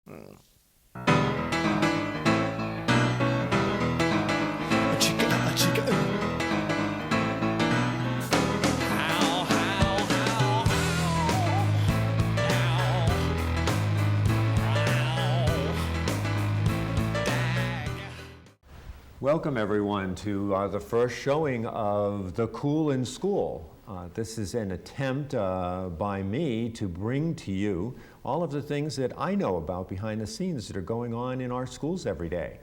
Welcome everyone to the first showing of the Cool in School. This is an attempt by me to bring to you all of the things that I know about behind the scenes that are going on in our schools every day.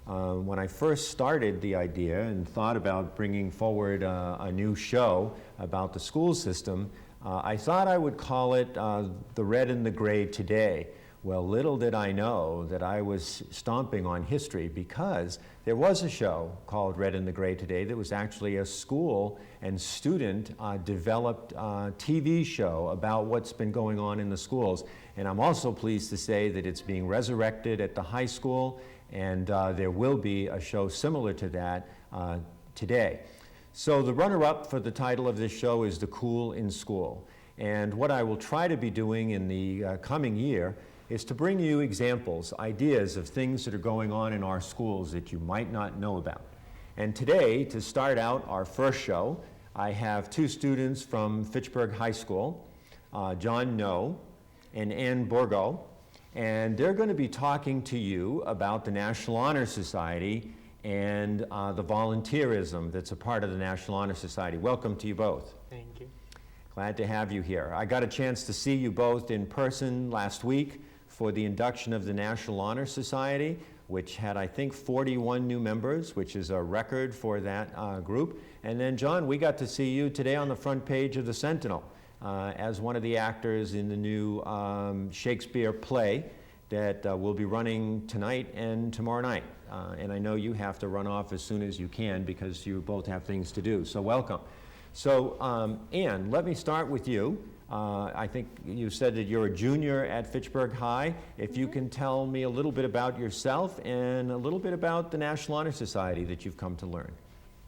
When I first started the idea and thought about bringing forward a new show about the school system, I thought I would call it The Red and the Gray Today. Well, little did I know that I was stomping on history, because there was a show called Red and the Gray Today that was actually a school and student developed TV show about what's been going on in the schools. And I'm also pleased to say that it's being resurrected at the high school, and there will be a show similar to that today. So the runner-up for the title of this show is The Cool in School. And what I will try to be doing in the coming year is to bring you examples, ideas of things that are going on in our schools that you might not know about. And today, to start out our first show, I have two students from Fitchburg High School, John No and Ann Borgo, and they're going to be talking to you about the National Honor Society and the volunteerism that's a part of the National Honor Society. Welcome to you both. Thank you. Glad to have you here. I got a chance to see you both in person last week for the induction of the National Honor Society, which had, I think, 41 new members, which is a record for that group. And then, John, we got to see you today on the front page of the Sentinel as one of the actors in the new Shakespeare play that will be running tonight and tomorrow night. And I know you have to run off as soon as you can because you both have things to do, so welcome. So, Ann, let me start with you. I think you said that you're a junior at Fitchburg High. If you can tell me a little bit about yourself and a little bit about the National Honor Society that you've come to learn.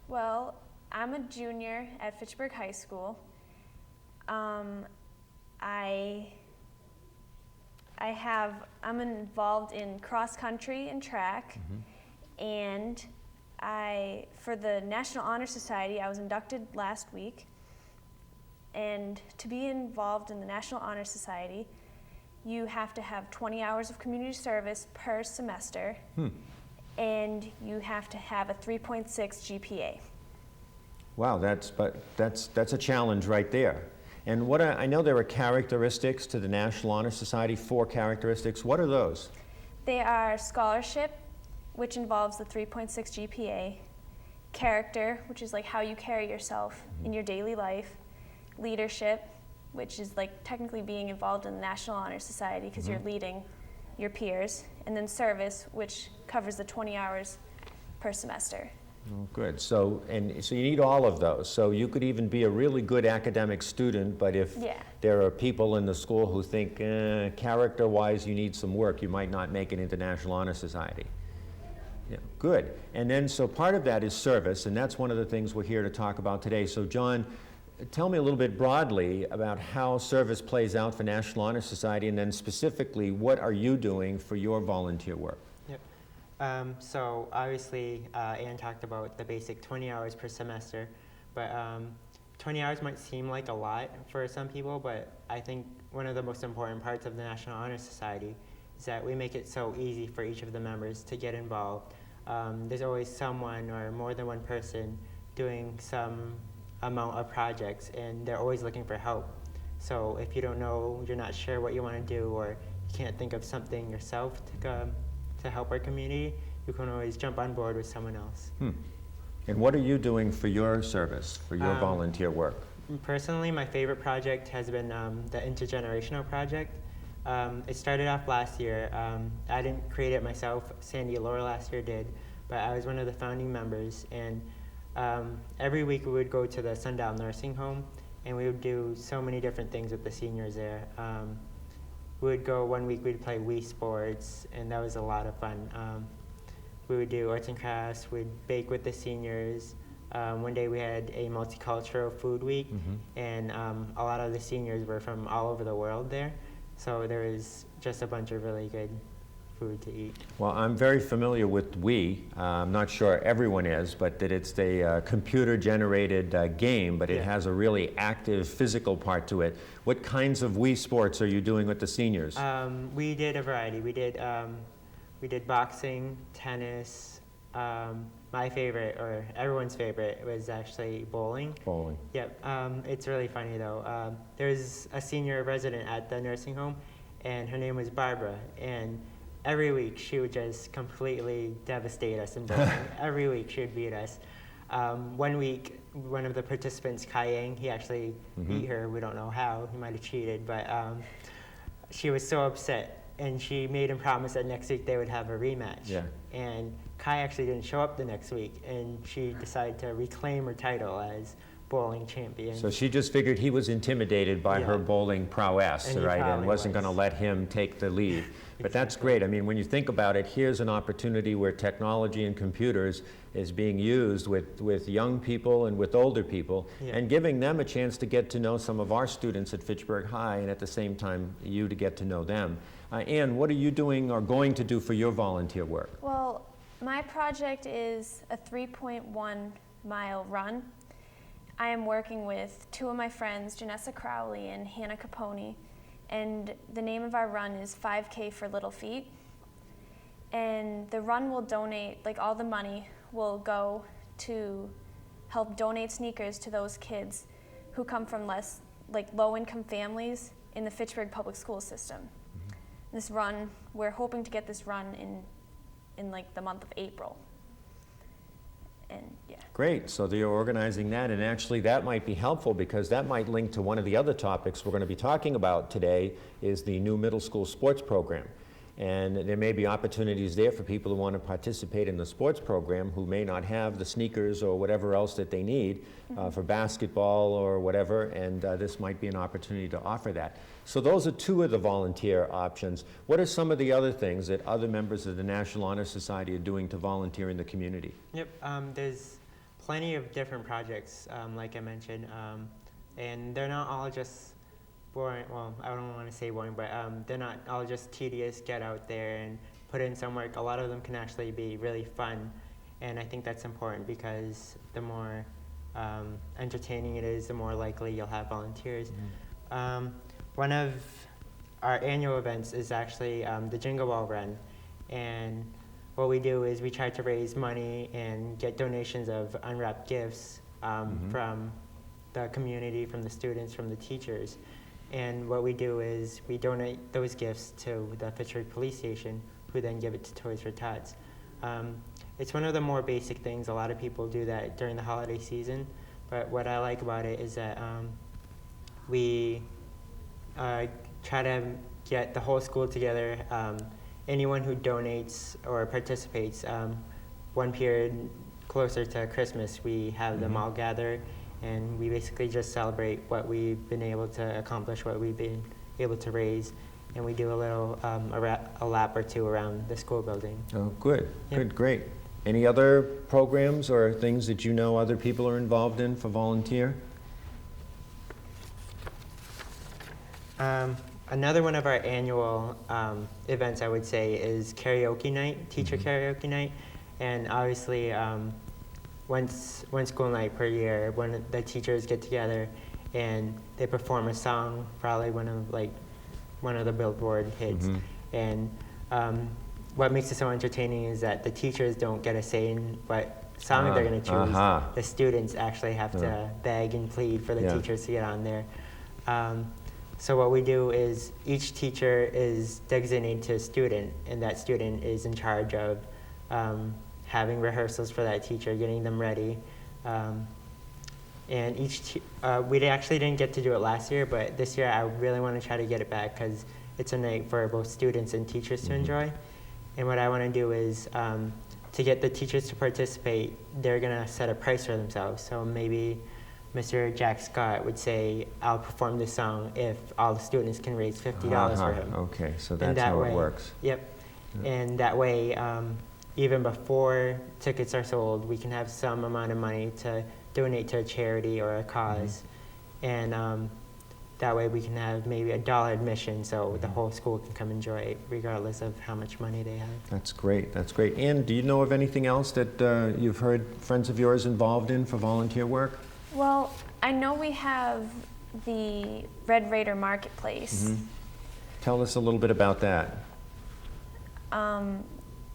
Well, I'm a junior at Fitchburg High School. I'm involved in cross country and track, and for the National Honor Society, I was inducted last week. And to be involved in the National Honor Society, you have to have 20 hours of community service per semester, and you have to have a 3.6 GPA. Wow, that's a challenge right there. And I know there are characteristics to the National Honor Society, 4 characteristics. What are those? They are scholarship, which involves the 3.6 GPA, character, which is like how you carry yourself in your daily life, leadership, which is like technically being involved in the National Honor Society because you're leading your peers, and then service, which covers the 20 hours per semester. Oh, good. So you need all of those. So you could even be a really good academic student, but if there are people in the school who think character-wise you need some work, you might not make it into National Honor Society. Yeah, good. And then so part of that is service, and that's one of the things we're here to talk about today. So John, tell me a little bit broadly about how service plays out for National Honor Society, and then specifically, what are you doing for your volunteer work? Yep. So obviously, Ann talked about the basic 20 hours per semester, but 20 hours might seem like a lot for some people, but I think one of the most important parts of the National Honor Society is that we make it so easy for each of the members to get involved. There's always someone or more than one person doing some amount of projects, and they're always looking for help. So if you don't know, you're not sure what you want to do, or you can't think of something yourself to help our community, you can always jump on board with someone else. And what are you doing for your service, for your volunteer work? Personally, my favorite project has been the Intergenerational Project. It started off last year. I didn't create it myself, Sandy and Laura last year did, but I was one of the founding members, and every week we would go to the Sundial Nursing Home, and we would do so many different things with the seniors there. We would go one week, we'd play Wii sports, and that was a lot of fun. We would do arts and crafts, we'd bake with the seniors. One day we had a multicultural food week, and a lot of the seniors were from all over the world there. So there was just a bunch of really good food to eat. Well, I'm very familiar with Wii. I'm not sure everyone is, but that it's a computer-generated game, but it Yeah. has a really active physical part to it. What kinds of Wii sports are you doing with the seniors? We did a variety. We did boxing, tennis. My favorite, or everyone's favorite, was actually bowling. Bowling. Yep. It's really funny though. There's a senior resident at the nursing home, and her name was Barbara. And every week she would just completely devastate us in bowling. Every week she would beat us. 1 week, one of the participants, Kai, he actually beat her. We don't know how. He might have cheated, but she was so upset, and she made him promise that next week they would have a rematch. Yeah. And Kai actually didn't show up the next week, and she decided to reclaim her title as bowling champion. So she just figured he was intimidated by Yeah. her bowling prowess, And he right, and probably wasn't going to was. let him take the lead. But that's Exactly. great. I mean, when you think about it, here's an opportunity where technology and computers is being used with young people and with older people, Yeah. and giving them a chance to get to know some of our students at Fitchburg High, and at the same time, you to get to know them. Ann, what are you doing or going to do for your volunteer work? Well, my project is a 3.1 mile run. I am working with two of my friends, Janessa Crowley and Hannah Capone, and the name of our run is 5K for Little Feet. And the run will donate, like all the money will go to help donate sneakers to those kids who come from low-income families in the Fitchburg public school system. This run, we're hoping to get this run in like the month of April. And yeah. Great, so you're organizing that, and actually that might be helpful because that might link to one of the other topics we're going to be talking about today is the new middle school sports program. And there may be opportunities there for people who want to participate in the sports program who may not have the sneakers or whatever else that they need for basketball or whatever, and this might be an opportunity to offer that. So those are two of the volunteer options. What are some of the other things that other members of the National Honor Society are doing to volunteer in the community? Yep. There's plenty of different projects, like I mentioned, and they're not all just boring. Well, I don't want to say boring, but they're not all just tedious. Get out there and put in some work. A lot of them can actually be really fun, and I think that's important because the more entertaining it is, the more likely you'll have volunteers. One of our annual events is actually the Jingle Ball Run, and what we do is we try to raise money and get donations of unwrapped gifts from the community, from the students, from the teachers. And what we do is we donate those gifts to the Fitchburg Police Station, who then give it to Toys for Tots. It's one of the more basic things. A lot of people do that during the holiday season, but what I like about it is that we try to get the whole school together. Anyone who donates or participates, one period closer to Christmas, we have them all gather, and we basically just celebrate what we've been able to accomplish, what we've been able to raise, and we do a little a lap or two around the school building. Oh, good, Yep. good, great. Any other programs or things that you know other people are involved in for volunteer? Another one of our annual events, I would say, is karaoke night, teacher karaoke night. And obviously, one school night per year, when the teachers get together and they perform a song, probably one of the Billboard hits. And what makes it so entertaining is that the teachers don't get a say in what song they're going to choose. The students actually have to beg and plead for the teachers to get on there. So what we do is each teacher is designated to a student, and that student is in charge of having rehearsals for that teacher, getting them ready. And we actually didn't get to do it last year, but this year I really want to try to get it back because it's a night for both students and teachers to enjoy. And what I want to do is to get the teachers to participate, they're going to set a price for themselves. So maybe Mr. Jack Scott would say, I'll perform this song if all the students can raise $50 for him. Okay, so And that's that how way, it works. Yep. And that way, even before tickets are sold, we can have some amount of money to donate to a charity or a cause. And that way we can have maybe $1 admission, so the whole school can come enjoy it regardless of how much money they have. That's great, that's great. Ann, do you know of anything else that you've heard friends of yours involved in for volunteer work? Well, I know we have the Red Raider Marketplace. Mm-hmm. Tell us a little bit about that.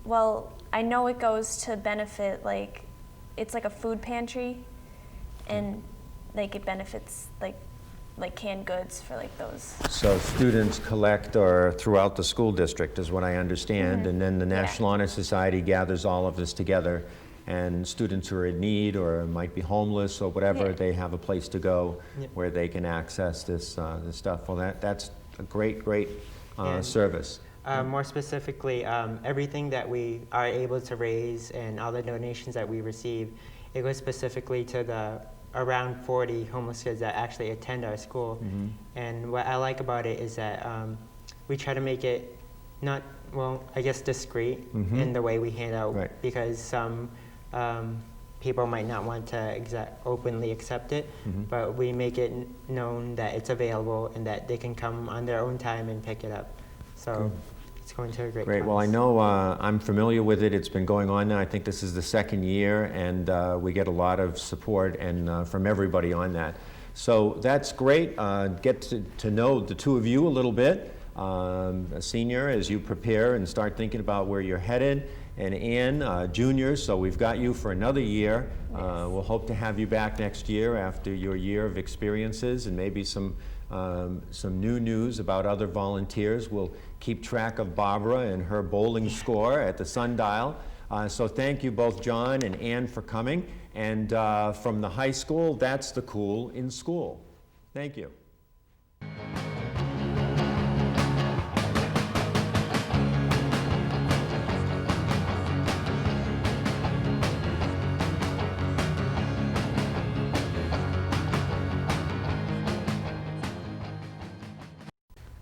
Well, I know it goes to benefit, like, it's like a food pantry, and like it benefits like canned goods for like those. So students collect or throughout the school district is what I understand, Mm-hmm. and then the Yeah. National Honor Society gathers all of this together, and students who are in need or might be homeless or whatever, Yeah. they have a place to go Yep. where they can access this stuff. Well, that's a great And- service. More specifically, everything that we are able to raise and all the donations that we receive, it goes specifically to the around 40 homeless kids that actually attend our school. Mhm. And what I like about it is that we try to make it not, well, I guess discreet Mhm. in the way we hand out, Right. because some people might not want to openly accept it, Mhm. but we make it known that it's available and that they can come on their own time and pick it up. So Good. it's going to a great Great, well, I cause. know I'm familiar with it. It's been going on now. I think this is the second year, and we get a lot of support and from everybody on that. So that's great. Get to know the two of you a little bit, a senior, as you prepare and start thinking about where you're headed, and Ann, junior, so we've got you for another year. We'll hope to have you back next year after your year of experiences and maybe some new news about other volunteers. We'll keep track of Barbara and her bowling score at the sundial. So thank you both, John and Ann, for coming. And from the high school, that's the Cool in School. Thank you.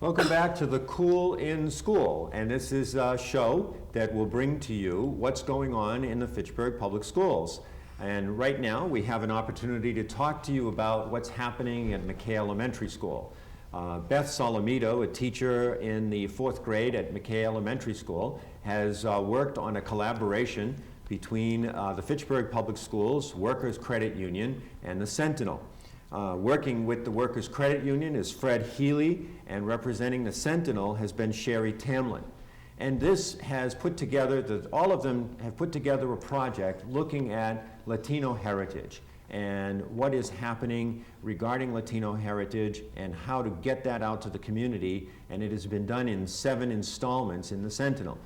Welcome back to the Cool in School, and this is a show that will bring to you what's going on in the Fitchburg Public Schools. And right now we have an opportunity to talk to you about what's happening at McKay Elementary School. Beth Solomito, a teacher in the 4th grade at McKay Elementary School, has worked on a collaboration between the Fitchburg Public Schools Workers Credit Union and the Sentinel. Working with the Workers Credit Union is Fred Healy, and representing the Sentinel has been Sherry Tamlin. And this has put together, all of them have put together a project looking at Latino heritage and what is happening regarding Latino heritage and how to get that out to the community. And it has been done in 7 installments in the Sentinel.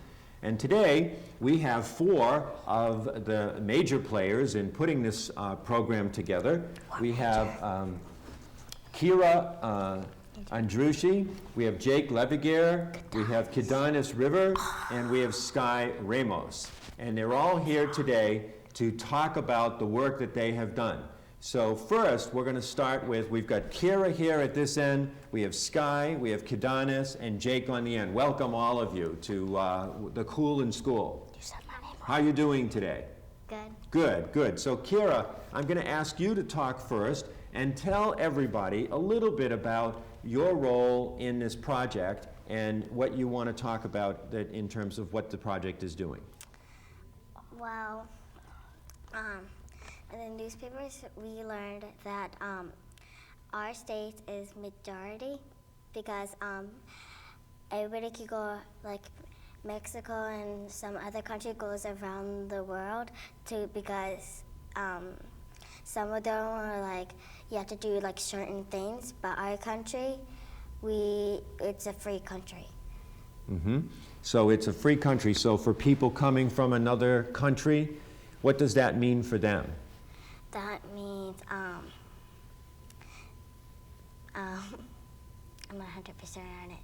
And today, we have 4 of the major players in putting this program together. We have Kira Andrucci, we have Jake Leviger, we have Kidanis River, and we have Sky Ramos. And they're all here today to talk about the work that they have done. So first, we're going to start with, we've got Kira here at this end, we have Sky, we have Kidanis, and Jake on the end. Welcome all of you to the Cool in School. How are you doing today? Good. Good, good. So Kira, I'm going to ask you to talk first and tell everybody a little bit about your role in this project and what you want to talk about that in terms of what the project is doing. Well, in the newspapers, we learned that our state is majority because everybody could go, like Mexico and some other country goes around the world because some of them are like, you have to do like certain things, but our country, it's a free country. Mm-hmm. So it's a free country. So for people coming from another country, what does that mean for them? That means, I'm not 100% on it.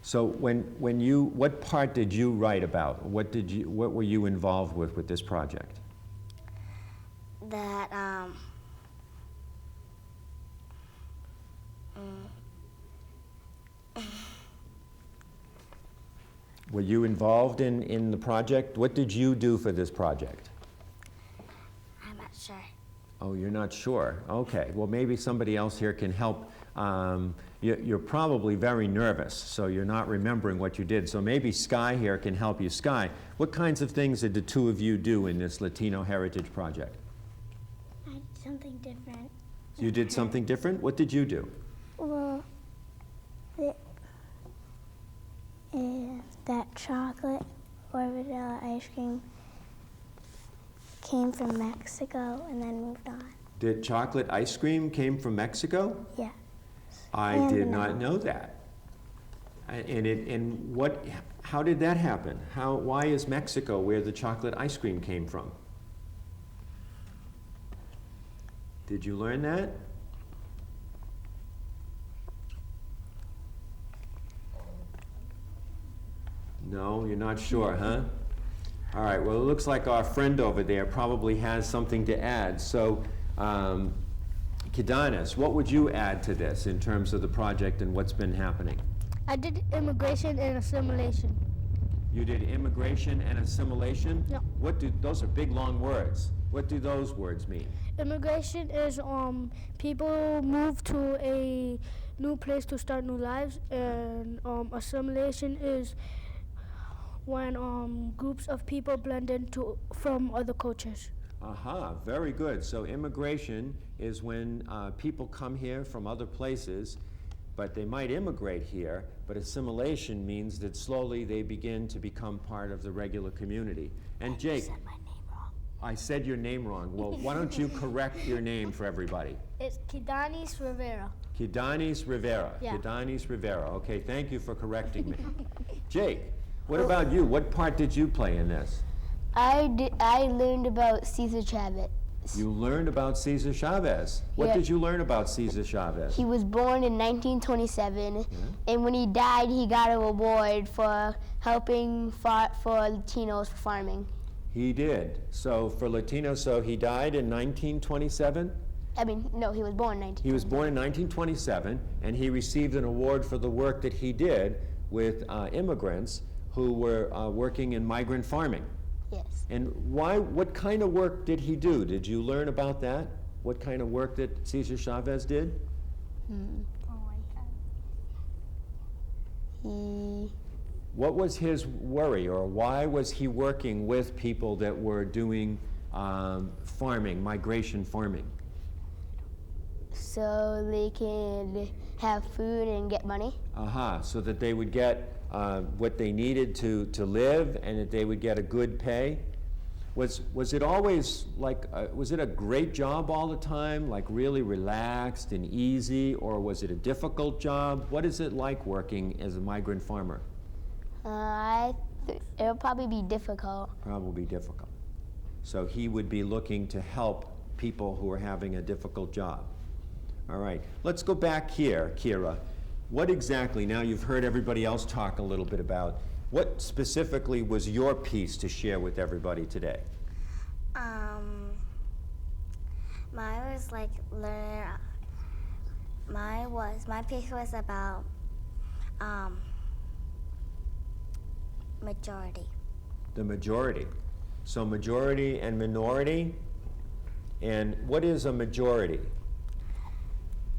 So when you, what part did you write about? What were you involved with this project? That, Were you involved in the project? What did you do for this project? I'm not sure. Oh, you're not sure? Okay, well maybe somebody else here can help you're probably very nervous, so you're not remembering what you did. So maybe Sky here can help you. Sky, what kinds of things did the two of you do in this Latino Heritage Project? I did something different. You did something different? What did you do? Well, that chocolate or vanilla ice cream came from Mexico and then moved on. Did chocolate ice cream came from Mexico? Yeah. I And did vanilla. not know that. How did that happen? Why is Mexico where the chocolate ice cream came from? Did you learn that? No, you're not sure, huh? All right, well, it looks like our friend over there probably has something to add. So, Kidanis, what would you add to this in terms of the project and what's been happening? I did immigration and assimilation. You did immigration and assimilation? Yeah. Those are big, long words. What do those words mean? Immigration is people move to a new place to start new lives, and assimilation is when groups of people blend into from other cultures. Aha, very good. So immigration is when people come here from other places, but they might immigrate here, but assimilation means that slowly they begin to become part of the regular community. And Jake, said my name wrong. I said your name wrong. Well, why don't you correct your name for everybody? It's Kidanis Rivera. Kidanis Rivera. Yeah. Kidanis Rivera. Okay, thank you for correcting me. Jake, what about you? What part did you play in this? I learned about Cesar Chavez. You learned about Cesar Chavez. What Yeah. did you learn about Cesar Chavez? He was born in 1927, and when he died, he got a reward for helping for Latinos for farming. He did. So for Latinos, so he died in 1927? I mean, no, he was born in 19. He was born in 1927, and he received an award for the work that he did with immigrants who were working in migrant farming. Yes. And what kind of work did he do? Did you learn about that? What kind of work that Cesar Chavez did? He What was his worry, or why was he working with people that were doing farming, migration farming? so they can have food and get money. Aha, so that they would get what they needed to live, and that they would get a good pay. Was it always like, was it a great job all the time, like really relaxed and easy, or was it a difficult job? What is it like working as a migrant farmer? It'll probably be difficult. Probably difficult. So he would be looking to help people who are having a difficult job. All right, let's go back here, Kira. What exactly, now you've heard everybody else talk a little bit about, what specifically was your piece to share with everybody today? Mine was like my piece was about majority. The majority. So majority and minority. And what is a majority?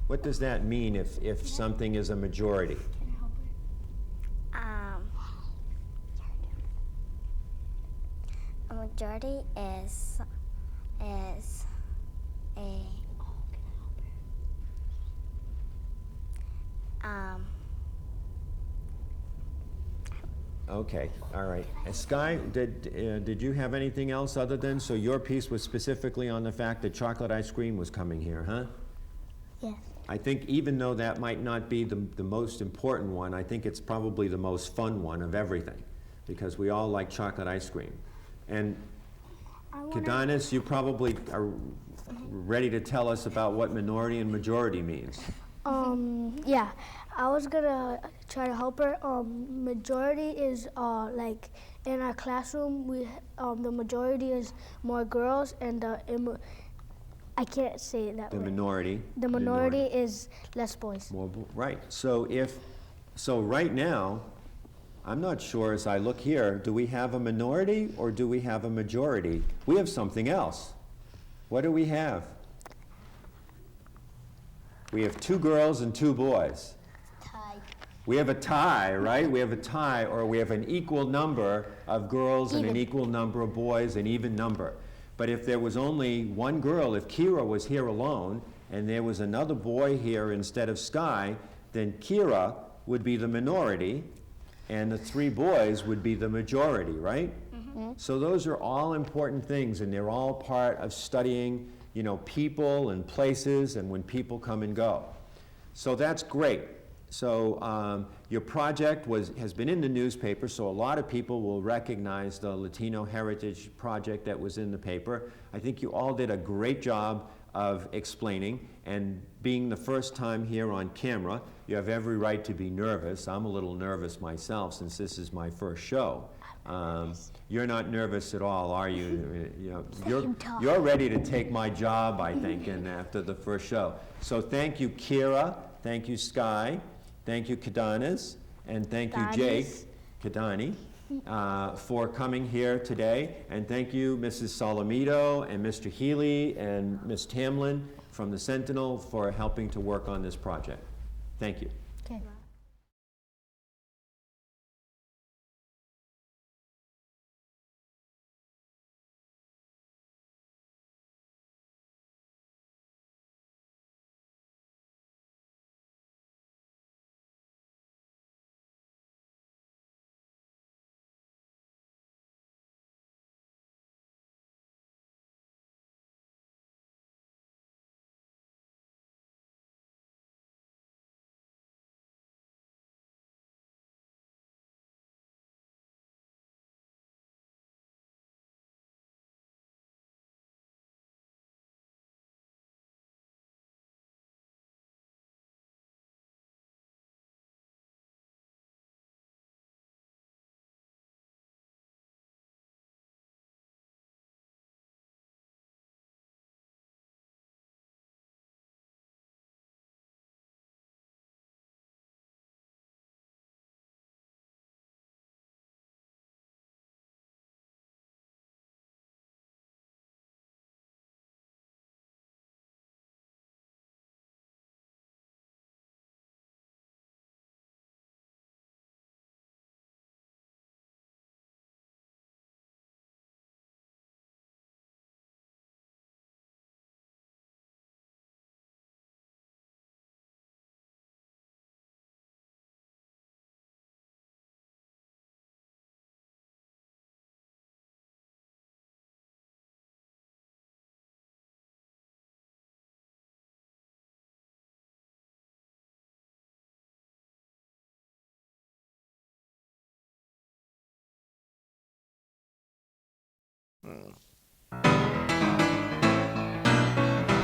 What does that mean if something is a majority? A majority is a Okay, all right. Sky, did you have anything else other than, so your piece was specifically on the fact that chocolate ice cream was coming here, huh? yes. I think even though that might not be the most important one, I think it's probably the most fun one of everything, because we all like chocolate ice cream. And Kidanis, you probably are ready to tell us about what minority and majority means. Yeah, I was gonna try to help her. Majority is like in our classroom, the majority is more girls, and I can't say it that The way. minority. The minority is less boys. Right, so right now, I'm not sure as I look here, do we have a minority or do we have a majority? We have something else. What do we have? We have 2 girls and 2 boys. Tie. We have a tie, right? We have a tie, or we have an equal number of girls and an equal number of boys, an even number. But if there was only 1 girl, if Kira was here alone, and there was another boy here instead of Sky, then Kira would be the minority, and the 3 boys would be the majority, right? So those are all important things, and they're all part of studying, you know, people and places and when people come and go. So that's great. So your project has been in the newspaper, so a lot of people will recognize the Latino Heritage Project that was in the paper. I think you all did a great job of explaining, and being the first time here on camera, you have every right to be nervous. I'm a little nervous myself since this is my first show. You're not nervous at all, are you? You're ready to take my job, I think, and after the first show. So thank you, Kira. Thank you, Sky. Thank you, Kadanis. And thank you, Jake, Kadani, for coming here today. And thank you, Mrs. Solomito and Mr. Healy and Ms. Tamlin from the Sentinel for helping to work on this project. Thank you. Okay.